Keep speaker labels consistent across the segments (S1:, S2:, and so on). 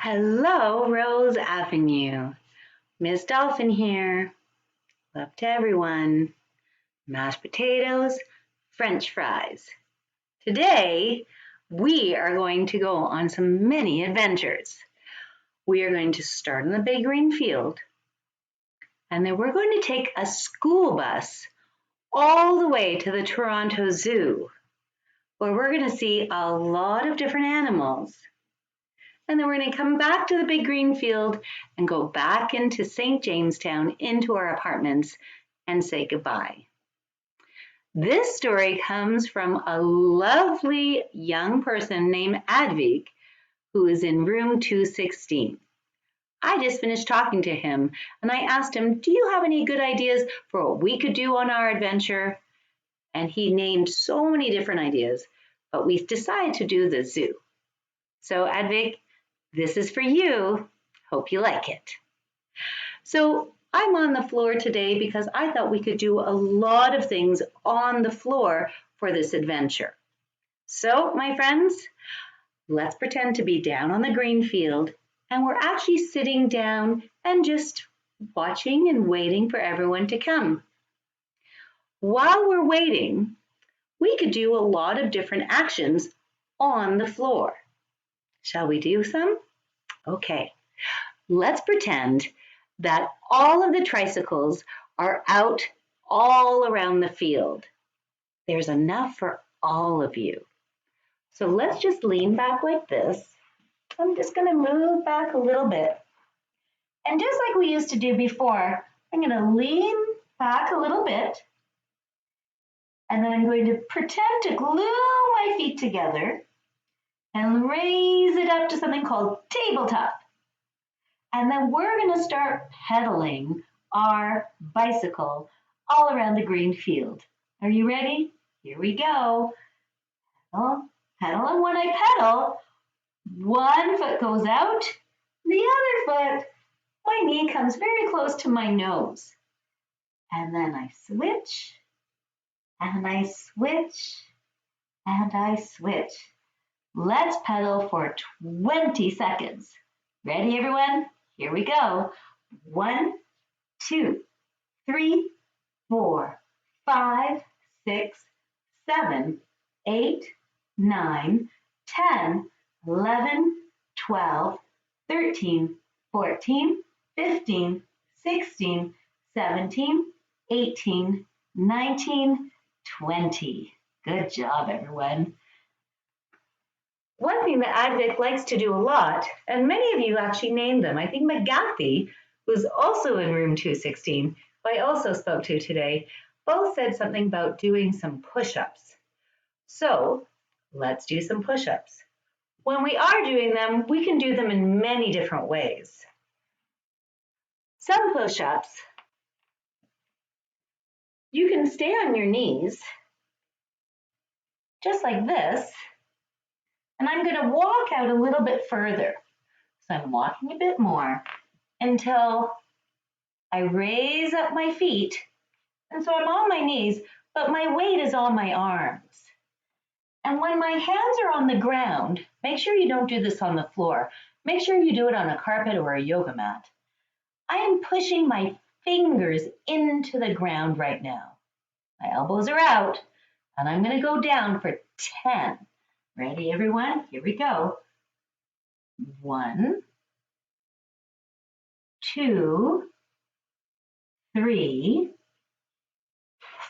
S1: Hello, Rose Avenue. Miss Dalfen here. Love to everyone. Mashed potatoes, French fries. Today, we are going to go on some mini adventures. We are going to start in the big green field, and then we're going to take a school bus all the way to the Toronto Zoo, where we're going to see a lot of different animals. And then we're going to come back to the big green field and go back into St. Jamestown into our apartments and say goodbye. This story comes from a lovely young person named Advik, who is in room 216. I just finished talking to him and I asked him, do you have any good ideas for what we could do on our adventure? And he named so many different ideas, but we decided to do the zoo. So Advik, this is for you. Hope you like it. So I'm on the floor today because I thought we could do a lot of things on the floor for this adventure. So my friends, let's pretend to be down on the green field and we're actually sitting down and just watching and waiting for everyone to come. While we're waiting, we could do a lot of different actions on the floor. Shall we do some? Okay, let's pretend that all of the tricycles are out all around the field. There's enough for all of you. So let's just lean back like this. I'm just going to move back a little bit. And just like we used to do before, I'm going to lean back a little bit. And then I'm going to pretend to glue my feet together and raise it up to something called tabletop. And then we're going to start pedaling our bicycle all around the green field. Are you ready? Here we go. Pedal, pedal, and when I pedal, one foot goes out, the other foot, my knee comes very close to my nose. And then I switch, and I switch, and I switch. Let's pedal for 20 seconds. Ready, everyone? Here we go. 1, 2, 3, 4, 5, 6, 7, 8, 9, 10, 11, 12, 13, 14, 15, 16, 17, 18, 19, 20. Good job, everyone. One thing that Advik likes to do a lot, and many of you actually named them, I think McGathy, who's also in room 216, who I also spoke to today, both said something about doing some push-ups. So let's do some push-ups. When we are doing them, we can do them in many different ways. Some push-ups, you can stay on your knees, just like this, and I'm going to walk out a little bit further. So I'm walking a bit more until I raise up my feet. And so I'm on my knees, but my weight is on my arms. And when my hands are on the ground, make sure you don't do this on the floor. Make sure you do it on a carpet or a yoga mat. I am pushing my fingers into the ground right now. My elbows are out, and I'm going to go down for 10. Ready, everyone? Here we go. 1, 2, 3,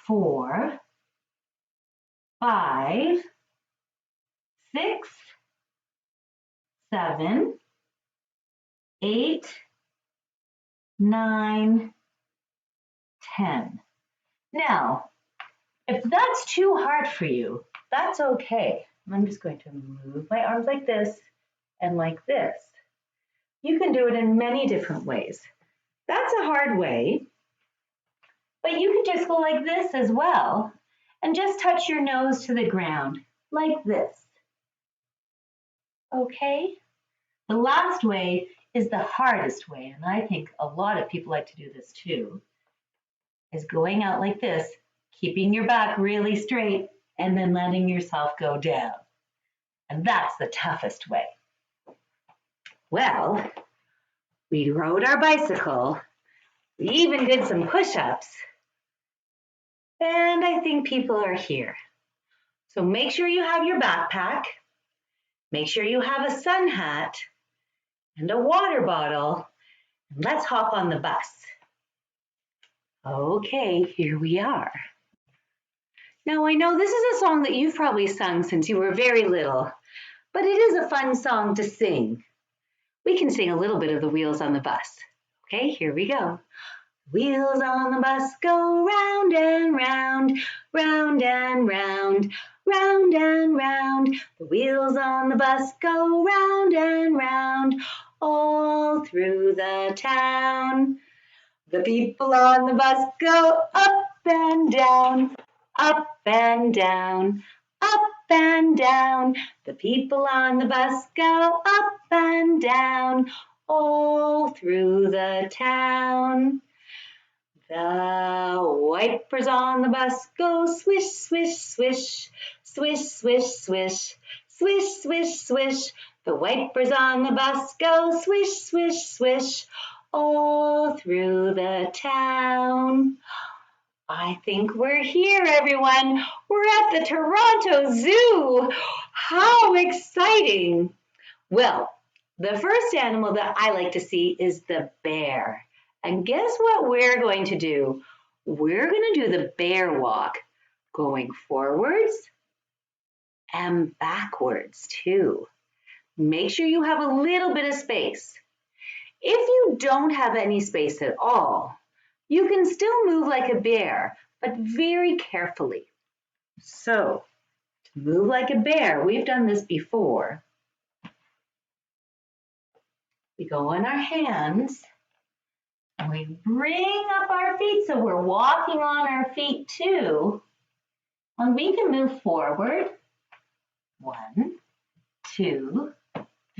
S1: 4, 5, 6, 7, 8, 9, 10. Now, if that's too hard for you, that's okay. I'm just going to move my arms like this and like this. You can do it in many different ways. That's a hard way, but you can just go like this as well and just touch your nose to the ground like this. Okay? The last way is the hardest way, and I think a lot of people like to do this too, is going out like this, keeping your back really straight and then letting yourself go down. And that's the toughest way. Well, we rode our bicycle. We even did some push-ups. And I think people are here. So make sure you have your backpack. Make sure you have a sun hat and a water bottle. And let's hop on the bus. Okay, here we are. Now I know this is a song that you've probably sung since you were very little, but it is a fun song to sing. We can sing a little bit of the Wheels on the Bus. Okay, here we go. Wheels on the bus go round and round, round and round, round and round. The wheels on the bus go round and round, all through the town. The people on the bus go up and down, up and down, up and down. The people on the bus go up and down, all through the town. The wipers on the bus go swish, swish, swish, swish, swish, swish, swish, swish, swish. The wipers on the bus go swish, swish, swish, all through the town. I think we're here, everyone. We're at the Toronto Zoo. How exciting! Well, the first animal that I like to see is the bear. And guess what we're going to do? We're going to do the bear walk, going forwards and backwards too. Make sure you have a little bit of space. If you don't have any space at all, you can still move like a bear, but very carefully. So, to move like a bear, we've done this before. We go on our hands and we bring up our feet so we're walking on our feet too. And we can move forward. 1, 2,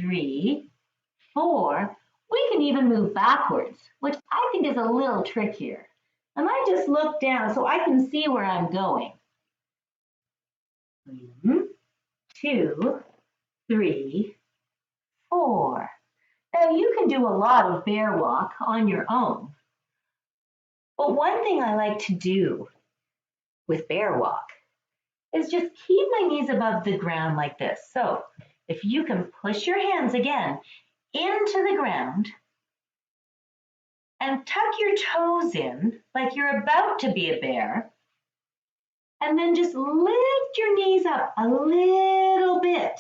S1: 3, 4. We can even move backwards, which I think is a little trickier. And I just look down so I can see where I'm going. 1, 2, 3, 4. Now you can do a lot of bear walk on your own. But one thing I like to do with bear walk is just keep my knees above the ground like this. So if you can push your hands again into the ground and tuck your toes in like you're about to be a bear, and then just lift your knees up a little bit.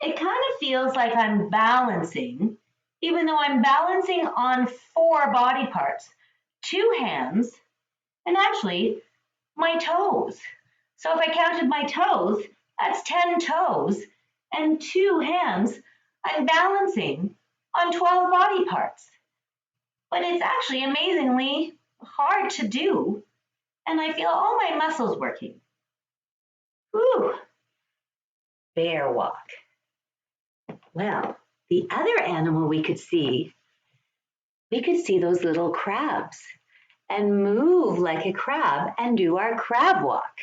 S1: It kind of feels like I'm balancing, even though I'm balancing on 4 body parts, 2 hands, and actually my toes. So if I counted my toes, that's 10 toes and 2 hands. I'm balancing on 12 body parts. But it's actually amazingly hard to do. And I feel all my muscles working. Whew. Bear walk. Well, the other animal we could see those little crabs and move like a crab and do our crab walk.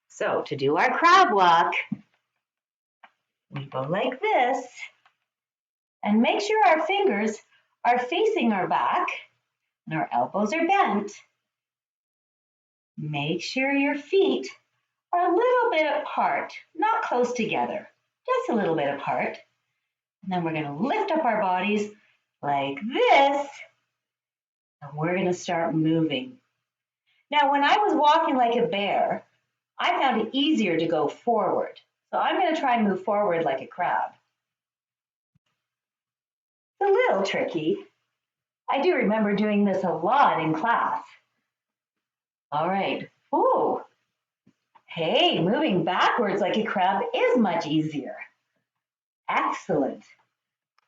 S1: So to do our crab walk, we go like this and make sure our fingers are facing our back and our elbows are bent. Make sure your feet are a little bit apart, not close together, just a little bit apart. And then we're going to lift up our bodies like this, and we're going to start moving. Now, when I was walking like a bear, I found it easier to go forward. So I'm going to try and move forward like a crab. It's a little tricky. I do remember doing this a lot in class. All right. Ooh. Hey, moving backwards like a crab is much easier. Excellent.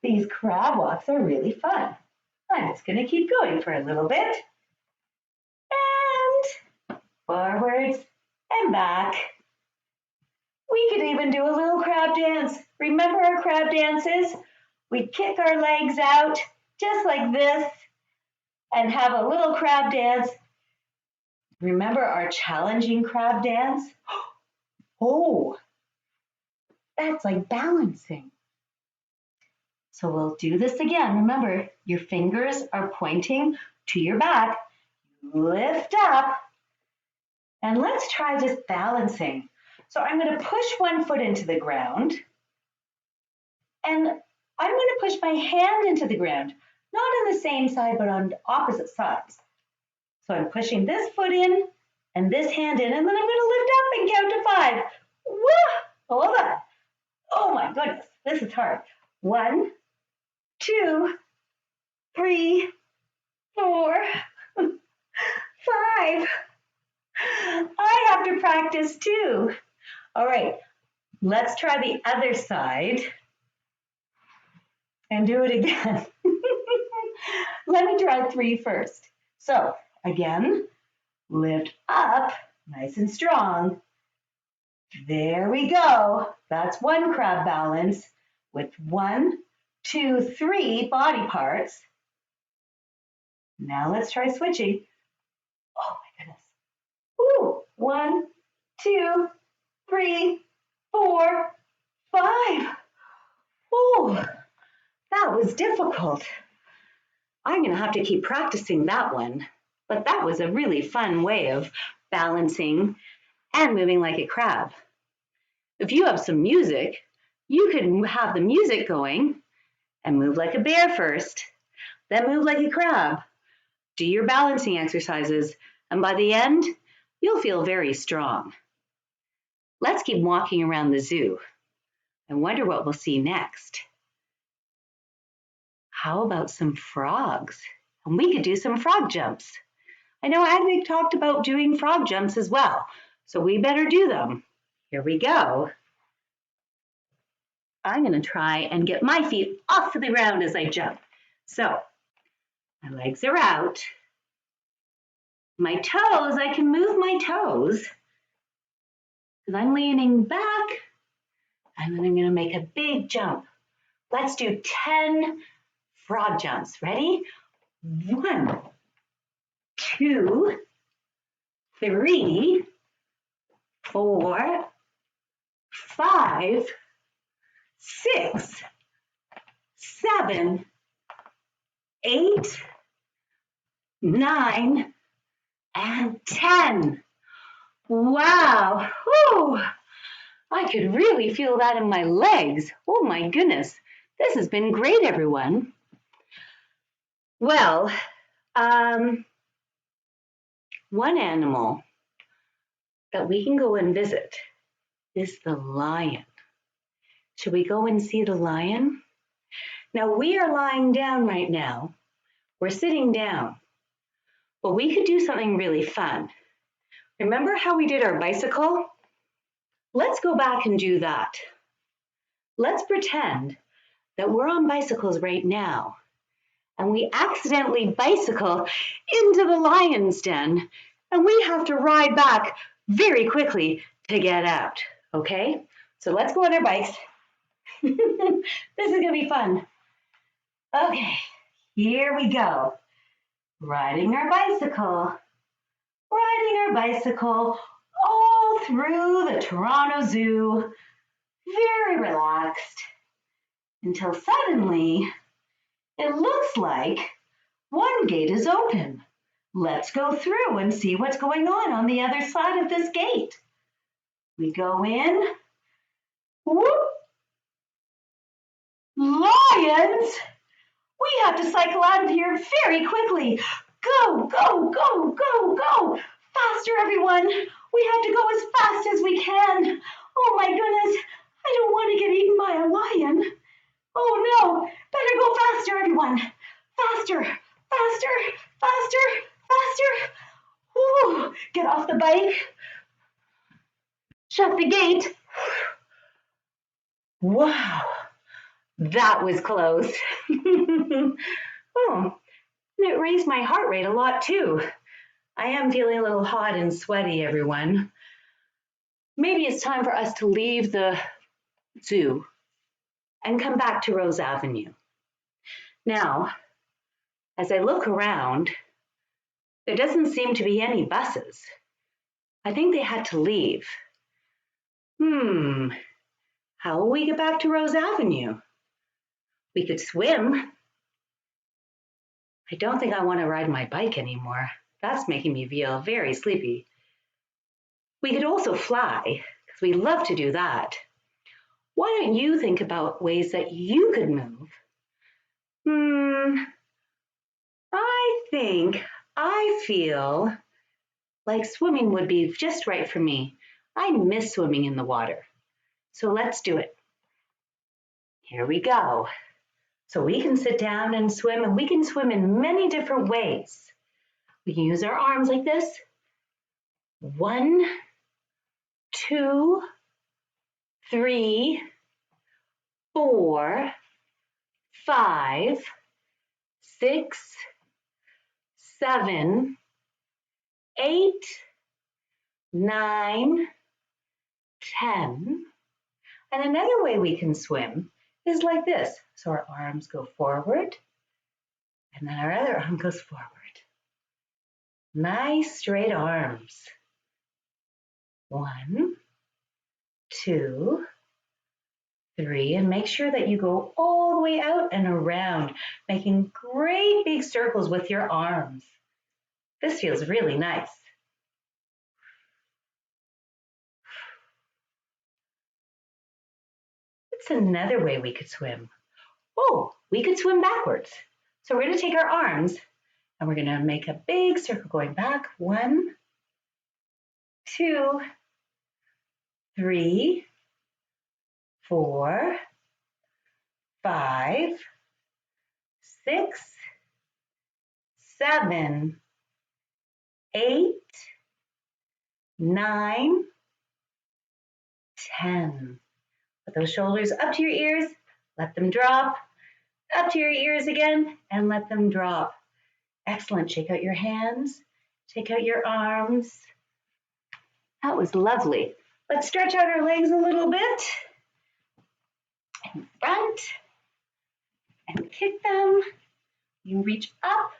S1: These crab walks are really fun. I'm just going to keep going for a little bit. And forwards and back. We could even do a little crab dance. Remember our crab dances? We kick our legs out just like this and have a little crab dance. Remember our challenging crab dance? Oh, that's like balancing. So we'll do this again. Remember, your fingers are pointing to your back. Lift up, and let's try just balancing. So I'm going to push one foot into the ground, and I'm going to push my hand into the ground, not on the same side, but on opposite sides. So I'm pushing this foot in and this hand in, and then I'm going to lift up and count to 5. Woo! Hold on. Oh my goodness, this is hard. 1, 2, 3, 4, 5. I have to practice too. All right, let's try the other side and do it again. Let me try 3 first. So again, lift up, nice and strong. There we go. That's one crab balance with 1, 2, 3 body parts. Now let's try switching. Oh my goodness. Ooh, 1, 2, 3, 4, 5. Ooh, that was difficult. I'm going to have to keep practicing that one. But that was a really fun way of balancing and moving like a crab. If you have some music, you could have the music going and move like a bear first, then move like a crab. Do your balancing exercises, and by the end, you'll feel very strong. Let's keep walking around the zoo and wonder what we'll see next. How about some frogs? And we could do some frog jumps. I know Agnic talked about doing frog jumps as well, so we better do them. Here we go. I'm going to try and get my feet off the ground as I jump. So my legs are out. My toes, I can move my toes because I'm leaning back, and then I'm going to make a big jump. Let's do 10 frog jumps. Ready? 1, 2, 3, 4, 5, 6, 7, 8, 9, and 10. Wow. Whew. I could really feel that in my legs. Oh my goodness. This has been great, everyone. Well, one animal that we can go and visit is the lion. Should we go and see the lion? Now, we are lying down right now. We're sitting down. But we could do something really fun. Remember how we did our bicycle? Let's go back and do that. Let's pretend that we're on bicycles right now, and we accidentally bicycle into the lion's den, and we have to ride back very quickly to get out, okay? So let's go on our bikes. This is gonna be fun. Okay, here we go. Riding our bicycle all through the Toronto Zoo, very relaxed, until suddenly it looks like one gate is open. Let's go through and see what's going on the other side of this gate. We go in. Whoop! Lions! We have to cycle out of here very quickly. Go, go, go, go, go! Faster, everyone! We have to go as fast as we can. Oh my goodness, I don't want to get eaten by a lion. Oh no, better go faster, everyone. Faster, faster, faster, faster. Whew. Get off the bike. Shut the gate. Wow, that was close. Oh, and it raised my heart rate a lot too. I am feeling a little hot and sweaty, everyone. Maybe it's time for us to leave the zoo and come back to Rose Avenue. Now, as I look around, there doesn't seem to be any buses. I think they had to leave. How will we get back to Rose Avenue? We could swim. I don't think I want to ride my bike anymore. That's making me feel very sleepy. We could also fly, because we love to do that. Why don't you think about ways that you could move? I feel like swimming would be just right for me. I miss swimming in the water. So let's do it. Here we go. So we can sit down and swim, and we can swim in many different ways. We can use our arms like this. 1, 2, 3, 4, 5, 6, 7, 8, 9, 10. And another way we can swim is like this. So our arms go forward, and then our other arm goes forward. Nice straight arms. 1, 2, 3, and make sure that you go all the way out and around, making great big circles with your arms. This feels really nice. What's another way we could swim? Oh, we could swim backwards. So we're going to take our arms and we're going to make a big circle going back. 1, 2, 3, 4, 5, 6, 7, 8, 9, 10. Put those shoulders up to your ears, let them drop, up to your ears again, and let them drop. Excellent. Shake out your hands, shake out your arms. That was lovely. Let's stretch out our legs a little bit. In front, and kick them. You reach up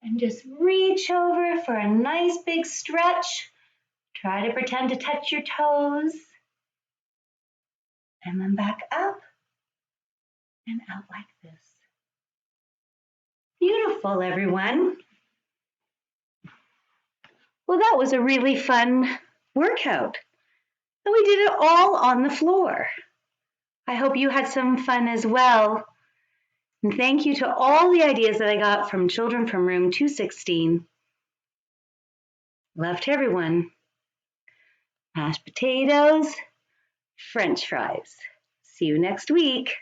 S1: and just reach over for a nice big stretch. Try to pretend to touch your toes. And then back up and out like this. Beautiful, everyone. Well, that was a really fun workout. And we did it all on the floor. I hope you had some fun as well. And thank you to all the ideas that I got from children from room 216. Love to everyone. Mashed potatoes, French fries. See you next week.